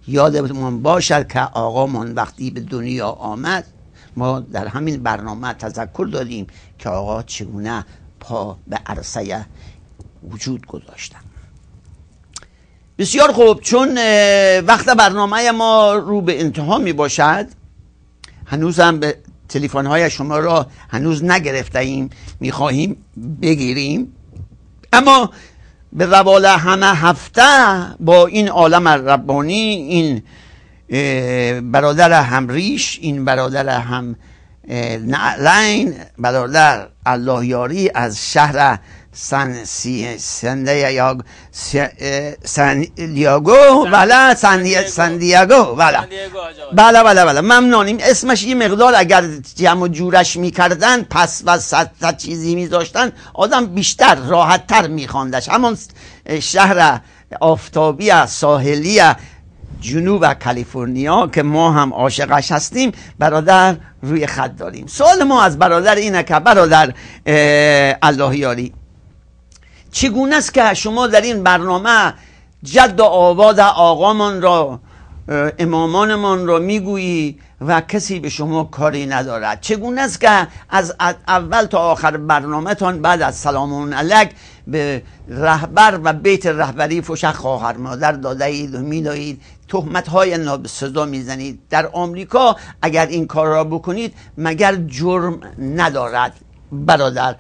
یادمون باشد که آقامون وقتی به دنیا آمد، ما در همین برنامه تذکر دادیم که آقا چگونه پا به عرصه وجود گذاشتن. بسیار خوب، چون وقت برنامه ما رو به انتها می باشد، هنوز هم به تلفن های شما را هنوز نگرفته ایم، می خواهیم بگیریم، اما به روال همه هفته با این عالم ربانی، این برادر همریش، این برادر هم نعلین، برادر الله یاری از شهر سان دیاگو، بله ممنونیم. اسمش یه مقدار اگر جمع و جورش میکردن، پس و صد چیزی میذاشتن، آدم بیشتر راحتتر میخواندش. همون شهر آفتابی ساحلی جنوب کالیفرنیا که ما هم عاشقش هستیم، برادر روی خط داریم. سوال ما از برادر اینه که برادر الله یاری، چگونه است که شما در این برنامه جد و آباد آقامان را، امامانمان را میگویی و کسی به شما کاری ندارد؟ چگونه است که از اول تا آخر برنامه تان بعد از سلام علیک به رهبر و بیت رهبری فوش خواهر مادر داده اید و میدهید، تهمت های نابسزا میزنید؟ در آمریکا اگر این کار را بکنید مگر جرم ندارد؟ برادر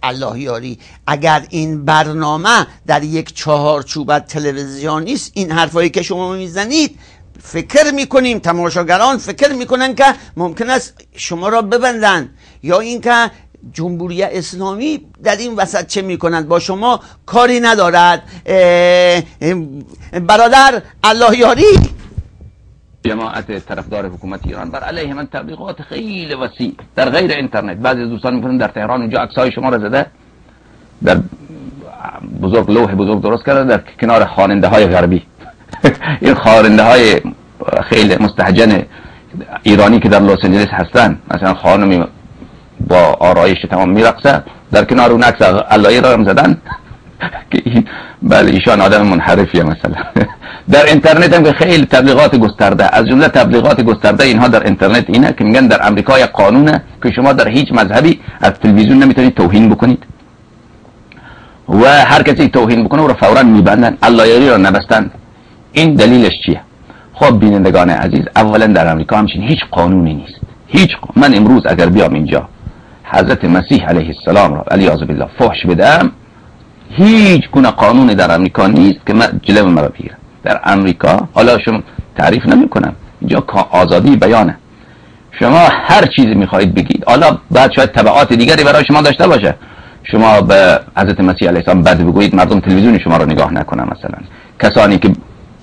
الله یاری، اگر این برنامه در یک چهارچوب تلویزیونی است، این حرفایی که شما میزنید، فکر میکنیم تماشاگران فکر میکنن که ممکن است شما را ببندن، یا اینکه جمهوری اسلامی در این وسط چه میکنند، با شما کاری ندارد. برادر الله یاری، جماعت طرفدار حکومت ایران بر علیه من تبلیغات خیلی وسیع در غیر اینترنت، بعضی از دوستان میکنن در تهران اونجا عکسای شما را زده، در بزرگ لوح بزرگ درست کرده در کنار خواننده های غربی. این خواننده های خیلی مستهجن ایرانی که در لس آنجلس هستن، مثلا خانمی با آرایش تمام میرقصه، در کنار اون عکس علایی را هم زدن که این بله ایشان آدم منحرفیه. مثلا در اینترنت هم خیلی تبلیغات گسترده، از جمله تبلیغات گسترده اینها در اینترنت اینه که میگن در امریکا یک قانونه که شما در هیچ مذهبی از تلویزیون نمیتونید توهین بکنید و هر کسی توهین بکنه او را فورا میبندن، علایری را نبستن. این دلیلش چیه؟ خب بینندگان عزیز، اولا در امریکا همچین هیچ قانونی نیست، هیچ من امروز اگر بیام اینجا حضرت مسیح علیه السلام را علیه بالله فحش بدم، هیچ گونه قانونی در امریکا نیست که من جلوی مرا بگیره. در امریکا، حالا شما تعریف نمی کنم، اینجا آزادی بیانه، شما هر چیزی میخواهید بگید. حالا بعد شاید تبعات دیگری برای شما داشته باشه، شما به حضرت مسیح علیه السلام بد بگویید، مردم تلویزیون شما رو نگاه نکنن، مثلا کسانی که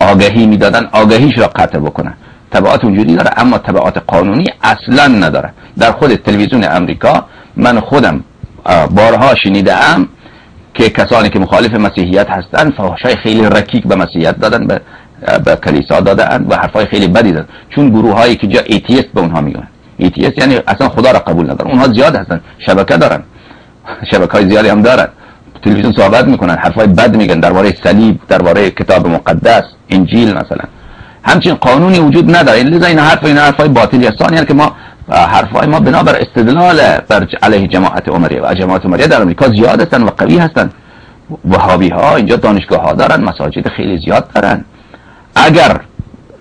آگهی میدادن آگهیش را قطع بکنن، تبعات وجودی داره، اما تبعات قانونی اصلا نداره. در خود تلویزیون امریکا من خودم بارها شنیدم که کسانی که مخالف مسیحیت هستن فحشای خیلی رکیک به مسیحیت دادن، به کلیسا دادن و حرفای خیلی بدی دادن، چون گروه هایی که جا ایتیست به اونها میگن، ایتیست یعنی اصلا خدا را قبول ندارن، اونها زیاد هستن، شبکه دارن، شبکه های زیادی هم دارن، تلویزیون صحبت میکنن، حرفای بد میگن درباره صلیب، درباره کتاب مقدس، انجیل مثلا. همچین قانونی وجود نداره، لذا این حرفای باطلی هستن، یعنی که ما حرفای ما بنابر استدلال بر علیه جماعت عمریه و جماعت عمریه در امریکا زیاد هستن و قوی هستن. وهابی ها اینجا دانشگاه ها دارن، مساجد خیلی زیاد دارن. اگر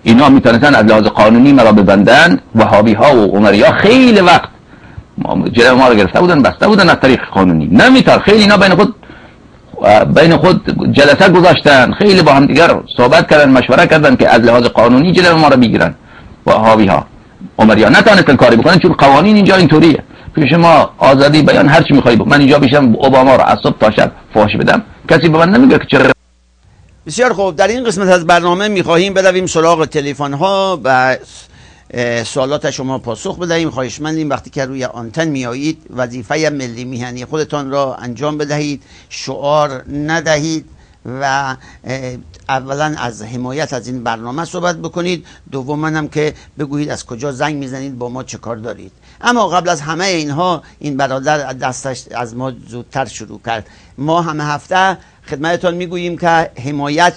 اینا میتونستن از لحاظ قانونی مرا ببندن، وهابی ها و عمریه ها خیلی وقت جلوی ما رو گرفته بودن، بسته بودن از طریق قانونی. نمیتار، خیلی اینا بین خود جلسه گذاشتن، خیلی با هم دیگر صحبت کردن، مشوره کردن که از لحاظ قانونی جلوی ما رو بگیرن. وهابی ها عمریا نتونستن کاری بکنن، چون قوانین اینجا اینطوریه که شما آزادی بیان هر چی میخوای. من اینجا بشم اوباما رو از صبح تا شب فحش بدم، کسی به من نمیگه که چرا. بسیار خوب، در این قسمت از برنامه میخواهیم برویم سراغ تلفن ها و سوالات شما پاسخ بدهیم. خواهشمندیم وقتی که روی آنتن میایید وظیفه ملی میهنی خودتان را انجام بدهید، شعار ندهید و اولا از حمایت از این برنامه صحبت بکنید، دوما هم که بگویید از کجا زنگ میزنید، با ما چه کار دارید. اما قبل از همه اینها این برادر دستش از ما زودتر شروع کرد. ما همه هفته خدمتتان میگوییم که حمایت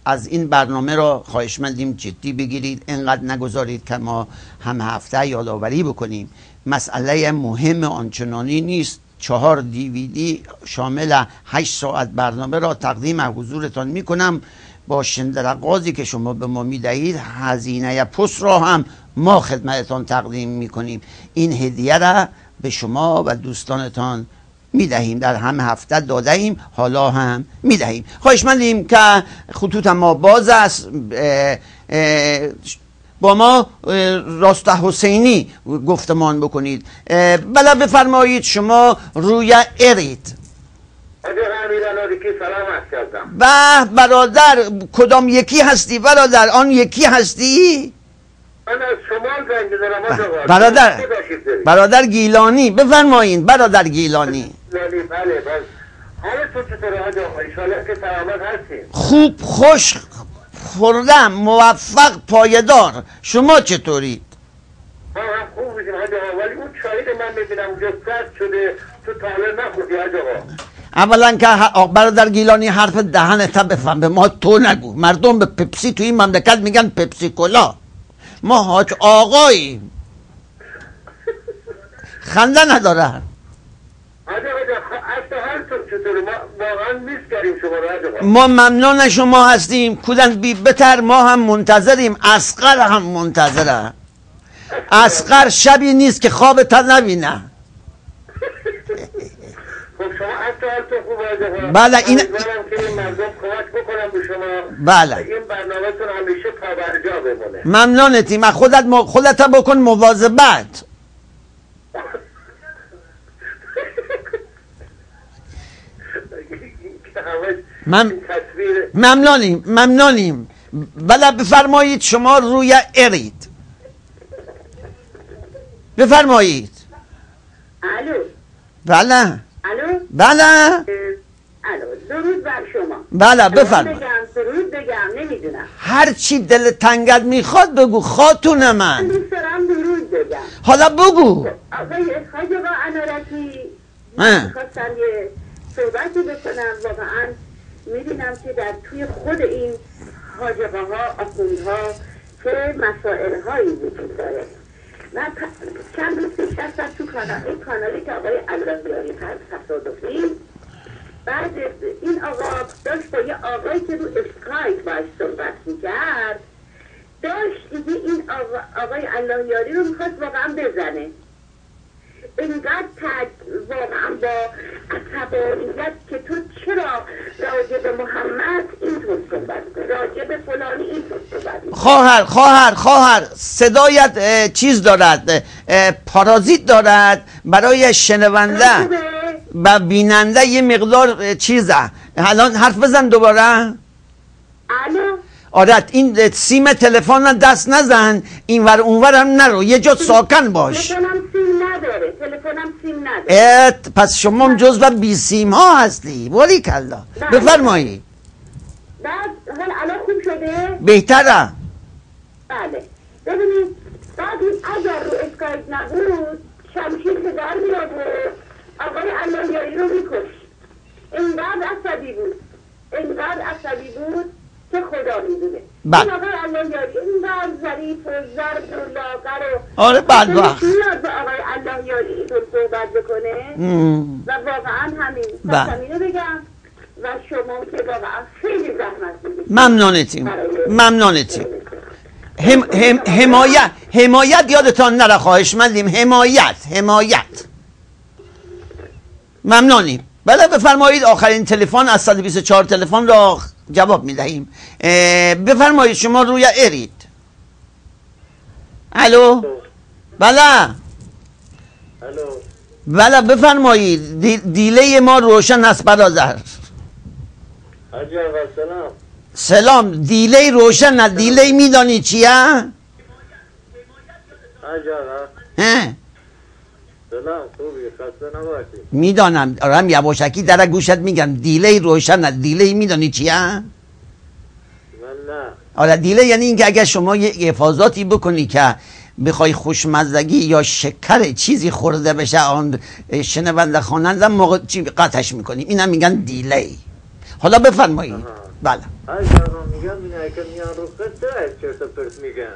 از این برنامه را خواهشمندیم جدی بگیرید، اینقدر نگذارید که ما همه هفته یادآوری بکنیم. مسئله مهم آنچنانی نیست. 4 DVD شامل 8 ساعت برنامه را تقدیم حضورتان میکنم. با شندرقازی که شما به ما میدهید هزینه پست را هم ما خدمتتان تقدیم میکنیم. این هدیه را به شما و دوستانتان میدهیم، در همه هفته دادهیم، حالا هم میدهیم. خواهشمندیم که خطوط ما باز است. با ما راسته حسینی گفتمان بکنید. بله بفرمایید، شما روی ارید. به برادر کدام یکی هستی برادر؟ آن یکی هستی؟ من از شمال زنگ میزنم برادر گیلانی. بفرمایید برادر گیلانی. بله حالتون چطوره حاج آقا؟ انشالله که سلامت هستین. خوب، خوش، خردم، موفق، پایدار. شما چطورید؟ ما هم خوب بودیم حاج آقا، ولی اون چایی من میبینم اونجا سرد شده، تو تاله نخوردی حاج آقا. اولا که برادر گیلانی حرف دهنت بفهم، به ما تو نگو. مردم به پپسی تو این مملکت میگن پپسی کولا. ما حاج آقاییم. خنده نداره. حاج آقا حالتون چطوره؟ ما واقعا میس کردیم شما رو حاج آقا. ما ممنون شما هستیم. کودن بی بتر ما هم منتظریم. اصغر هم منتظره. اصغر شبی نیست که خوابت نبینه. خب شما حالتون خوبه حاج آقا. بله این که این مردم کمک بکنم به شما. بله این برنامه‌تون همیشه پابرجا بمونه. ممنونتیم. خودت بکن مواظبت. ممنونیم. بله بفرمایید، شما روی ارید. بفرمایید. الو. بله. درود بر شما. بله بفرمایید. درود بگم نمیدونم. هر چی دل تنگت میخواد بگو خاتون من. دوست دارم درود بگم. حالا بگو. آقای خواجه انارکی خواستم یه صحبتی بکنم. واقعا میبینم که در توی خود این حاجقه ها آخوندها چه مسائل هایی وجود داره. من چند روز پیش هستم تو کانالی که آقای اللهیاری تصادفی، بعد این آقا داشت با یه آقایی که رو اسکایپ باش صحبت میکرد، داشت دیگه این آقای اللهیاری رو میخواست واقعا بزنه. اینقدر واقعا با عصبانیت که تو چرا راجع به محمد اینطور صحبت کنی، راجع به فلانی اینطور صحبت کنی. خواهر صدایت چیز دارد، پارازیت دارد برای شنونده و بیننده یه مقدار چیزه. الان حرف بزن دوباره. الو. آره این سیم تلفن دست نزن، اینور اونور هم نرو، یه جا ساکن باش. تلفنم سیم نداره. پس شما جزو بی سیم ها هستی. ولی کلا. بفرمایید. بعد الان خوب شده؟ بهتره. بله. ببینید بعد اگر رو اسکایپ نبود شمشیر که در میاد و آقای اللهیاری رو میکش. اینقدر عصبی بود که خدا میدونه. این آقای اللهیاری اینقدر ظریف و زرد و لاغر و آره بعد وقت نیاز به آقای اللهیاری اینطور صحبت بکنه و واقعا همین اینو بگم و شما که واقعا خیلی زحمت میدید. ممنونتیم. حمایت یادتان نره، خواهشمندیم. حمایت ممنونیم. بله بفرمایید. آخرین تلفن از 124 تلفن را جواب میدهیم. بفرمایید شما روی ارید. الو. بله بفرمایید. دیلی ما روشن است برادر. سلام. دیلی روشن است. دیلی میدانی چیه؟ سلام، خوبی؟ خسته نباشی. میدانم دارم یواشکی در گوشت میگم دیلی روشن. دیلی میدانی چیه؟ من نه. آره دیلی یعنی اینکه اگر شما یه افاضاتی بکنی که بخوای خوشمزدگی یا شکر چیزی خورده بشه آن شنونده خواننده موقع چی قطعش میکنیم، اینم میگن دیلی. حالا بفرمایید. بله. میگم اینه که میان رو خط چرت و پرت میگن.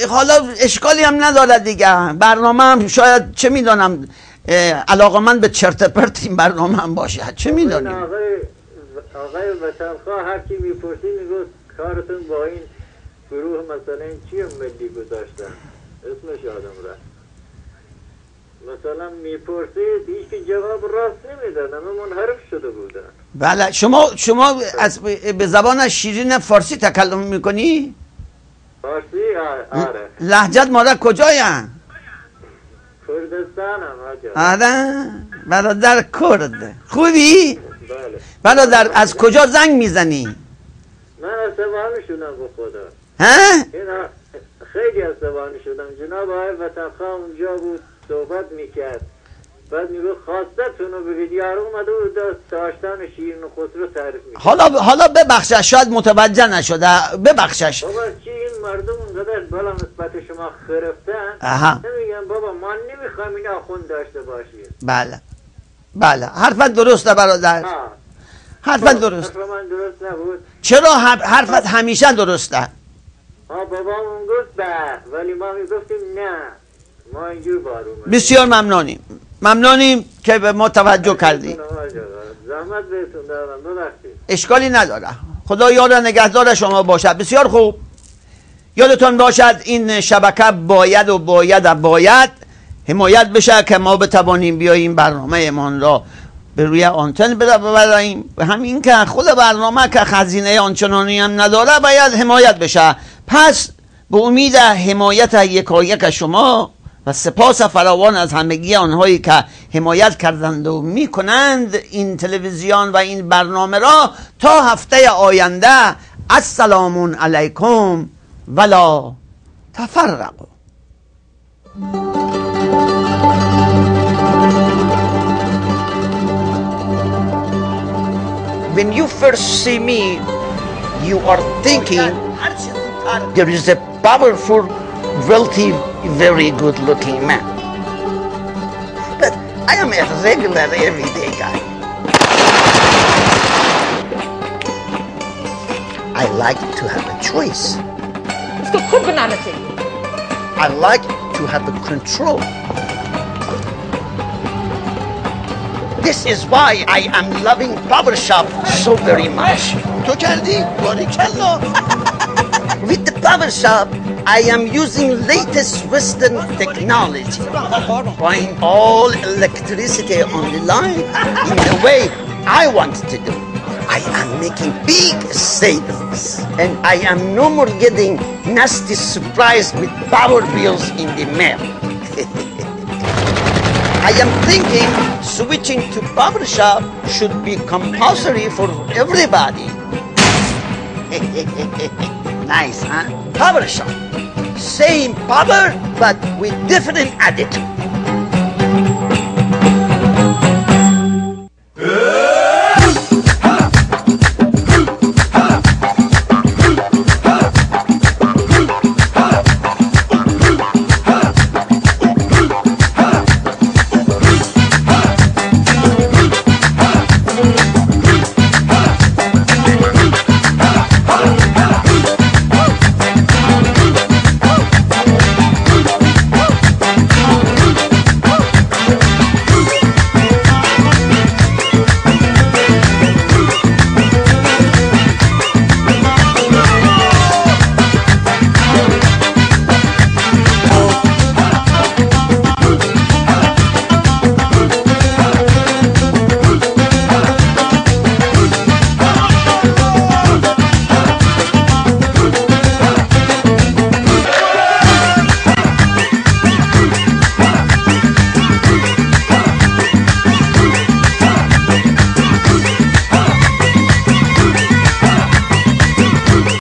حالا اشکالی هم نداره دیگه. برنامه هم شاید چه میدانم علاقه‌مند به چرت و پرت این برنامه هم باشه. چه میدونیم؟ آقای وطنخواه هر کی میپرسی میگه کارتون با این گروه مثلا چی ملی گذاشتن؟ اسمش یادم رفت. مثلا میپرسید هیچ که جواب راست نمیدن، همه منحرف شده بودن. بله. شما از به زبان شیرین فارسی تکلم میکنی؟ فارسی؟ آره. لهجت مادر کجایی؟ کردستانم. آره برادر کرد. خوبی؟ بله. برادر از کجا زنگ میزنی؟ من از سوانه شدم به خدا. ها؟ خیلی از سوانه شدم. جناب آقای وطنخواه اونجا بود صحبت میکرد، بعد میگو خواستتون رو بگید. یارو اومده بود داستان شیرین و خسرو تعریف میکرد. حالا ببخشش، شاید متوجه نشده، ببخشش. بابا چی این مردم اونقدر بالا نسبت شما خرفتن، نمیگن بابا ما نمیخوایم این آخوند داشته باشید. بله حرفت درسته برادر. حرفت درست. حرف من درست نبود. چرا حرفت همیشه درسته؟ بابامون گفت به، ولی ما میگفتیم نه، ما اینجور بارومه. بسیار ممنونیم که به ما توجه کردی. زحمت بهتون دارم، ببخشید. اشکالی نداره. خدا یار نگهدار شما باشد. بسیار خوب. یادتون باشد این شبکه باید حمایت بشه که ما بتوانیم بیاییم برنامه ایمان را به روی آنتن ببریم. و همین که خود برنامه که خزینه آنچنانی هم نداره باید حمایت بشه. پس به امید حمایت یکایک شما و سپاس فراوان از همگی آنهایی که حمایت کردند و میکنند این تلویزیون و این برنامه را، تا هفته آینده السلام علیکم ولا تفرقوا. When you first see me, you are thinking there is a powerful, wealthy, very good-looking man. But I am a regular, everyday guy. I like to have a choice. I like to have a control. This is why I am loving Barbershop so very much. تو کردی؟ باریکلا. With the Barbershop, I am using latest Western technology, buying all electricity on the line in the way I want to do. I am making big savings, and I am no more getting nasty surprise with power bills in the mail. I am thinking switching to Barbershop should be compulsory for everybody. Nice, huh? Barbershop. Same power, but with different attitude.